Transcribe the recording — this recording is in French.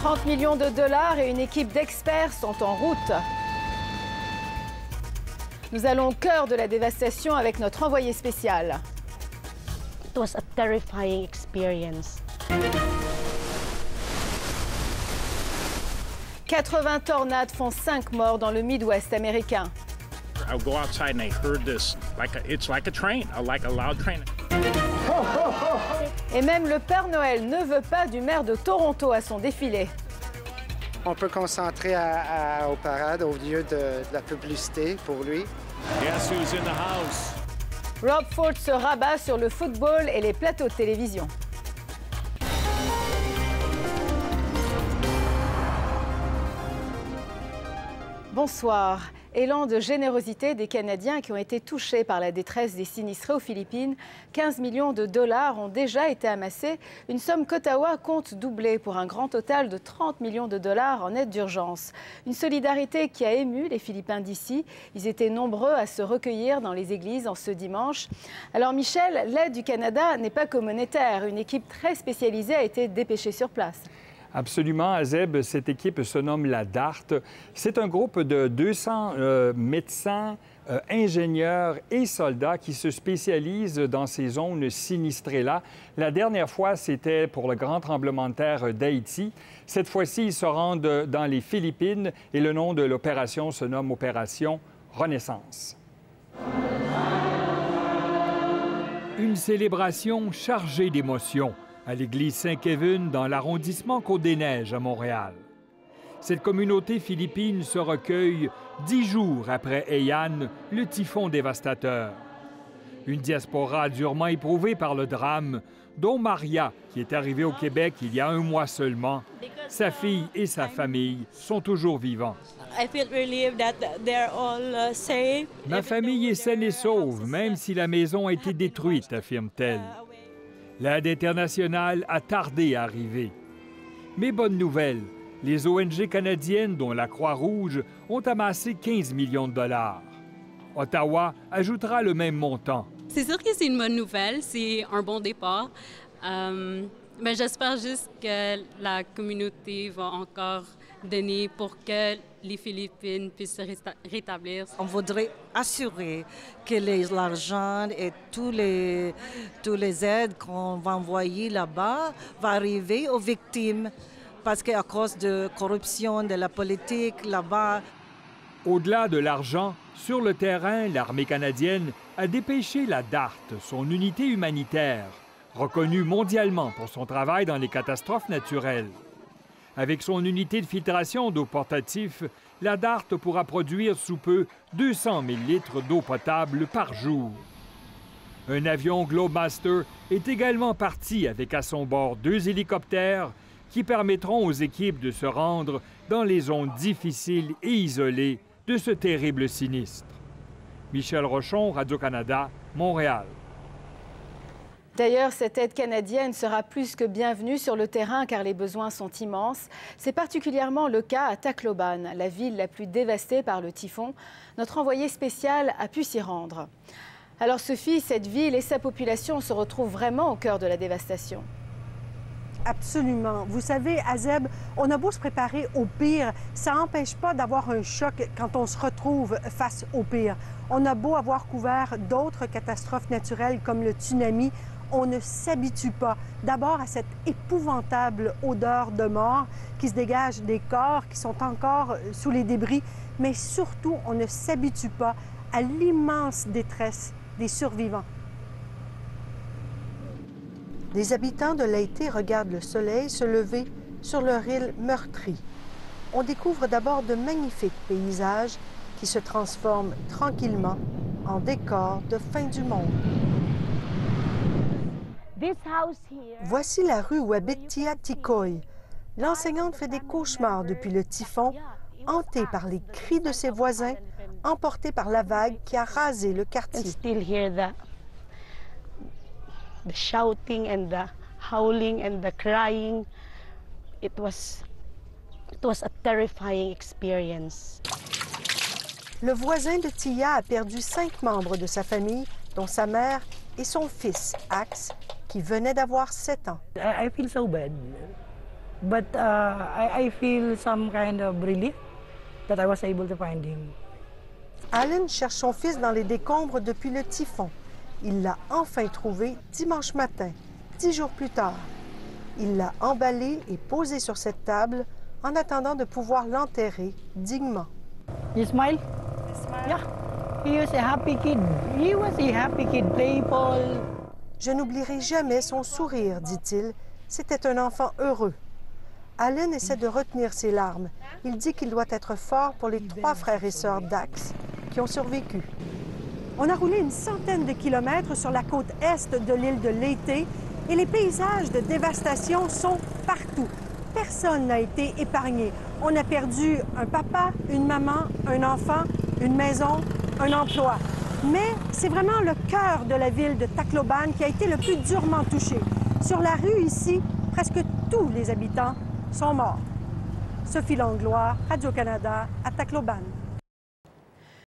30 millions de dollars et une équipe d'experts sont en route. Nous allons au cœur de la dévastation avec notre envoyé spécial. It was a terrifying experience. 80 tornades font 5 morts dans le Midwest américain. I would go outside and I heard this, it's like a train, like a loud train. Et même le Père Noël ne veut pas du maire de Toronto à son défilé. On peut concentrer aux parades au lieu de la publicité pour lui. Guess who's in the house? Rob Ford se rabat sur le football et les plateaux de télévision. Bonsoir. Élan de générosité des Canadiens qui ont été touchés par la détresse des sinistrés aux Philippines. 15 millions de dollars ont déjà été amassés, une somme qu'Ottawa compte doubler pour un grand total de 30 millions de dollars en aide d'urgence. Une solidarité qui a ému les Philippins d'ici. Ils étaient nombreux à se recueillir dans les églises en ce dimanche. Alors Michel, l'aide du Canada n'est pas que monétaire. Une équipe très spécialisée a été dépêchée sur place. Absolument, Azeb. Cette équipe se nomme la DART. C'est un groupe de 200 médecins, ingénieurs et soldats qui se spécialisent dans ces zones sinistrées-là. La dernière fois, c'était pour le grand tremblement de terre d'Haïti. Cette fois-ci, ils se rendent dans les Philippines et le nom de l'opération se nomme Opération Renaissance. Une célébration chargée d'émotions à l'église Saint-Kevin dans l'arrondissement Côte-des-Neiges à Montréal. Cette communauté philippine se recueille 10 jours après Haiyan, le typhon dévastateur. Une diaspora durement éprouvée par le drame, dont Maria, qui est arrivée au Québec il y a un mois seulement. Sa fille et sa famille sont toujours vivants. Ma famille est saine et sauve, même si la maison a été détruite, affirme-t-elle. L'aide internationale a tardé à arriver. Mais bonne nouvelle, les ONG canadiennes, dont la Croix-Rouge, ont amassé 15 millions de dollars. Ottawa ajoutera le même montant. C'est sûr que c'est une bonne nouvelle, c'est un bon départ. Mais j'espère juste que la communauté va encore donner pour que les Philippines puissent se rétablir. On voudrait assurer que l'argent et tous les aides qu'on va envoyer là-bas vont arriver aux victimes. Parce qu'à cause de corruption, de la politique là-bas. Au-delà de l'argent, sur le terrain, l'armée canadienne a dépêché la DART, son unité humanitaire, reconnue mondialement pour son travail dans les catastrophes naturelles. Avec son unité de filtration d'eau portatif, la DART pourra produire sous peu 200 000 litres d'eau potable par jour. Un avion Globemaster est également parti avec à son bord 2 hélicoptères qui permettront aux équipes de se rendre dans les zones difficiles et isolées de ce terrible sinistre. Michel Rochon, Radio-Canada, Montréal. D'ailleurs, cette aide canadienne sera plus que bienvenue sur le terrain car les besoins sont immenses. C'est particulièrement le cas à Tacloban, la ville la plus dévastée par le typhon. Notre envoyé spécial a pu s'y rendre. Alors Sophie, cette ville et sa population se retrouvent vraiment au cœur de la dévastation. Absolument. Vous savez, Azeb, on a beau se préparer au pire, ça n'empêche pas d'avoir un choc quand on se retrouve face au pire. On a beau avoir couvert d'autres catastrophes naturelles comme le tsunami, on ne s'habitue pas d'abord à cette épouvantable odeur de mort qui se dégage des corps qui sont encore sous les débris, mais surtout, on ne s'habitue pas à l'immense détresse des survivants. Les habitants de Leyte regardent le soleil se lever sur leur île meurtrie. On découvre d'abord de magnifiques paysages qui se transforment tranquillement en décors de fin du monde. Voici la rue où habite Tia Tikoy. L'enseignante fait des cauchemars depuis le typhon, hantée par les cris de ses voisins, emportée par la vague qui a rasé le quartier. The shouting and the howling and the crying, it was a terrifying experience. Le voisin de Tia a perdu 5 membres de sa famille, dont sa mère et son fils, Axe, qui venait d'avoir 7 ans. I feel so bad. But I feel some kind of relief that I was able to find him. Alan cherche son fils dans les décombres depuis le typhon. Il l'a enfin trouvé dimanche matin, 10 jours plus tard. Il l'a emballé et posé sur cette table en attendant de pouvoir l'enterrer dignement. You smile? Yeah. He was a happy kid. He was a happy kid, playful. Je n'oublierai jamais son sourire, dit-il. C'était un enfant heureux. Alan essaie de retenir ses larmes. Il dit qu'il doit être fort pour les 3 frères et sœurs Dax qui ont survécu. On a roulé une centaine de kilomètres sur la côte est de l'île de Leyte et les paysages de dévastation sont partout. Personne n'a été épargné. On a perdu un papa, une maman, un enfant, une maison, un emploi. Mais c'est vraiment le cœur de la ville de Tacloban qui a été le plus durement touché. Sur la rue ici, presque tous les habitants sont morts. Sophie Langlois, Radio-Canada, à Tacloban.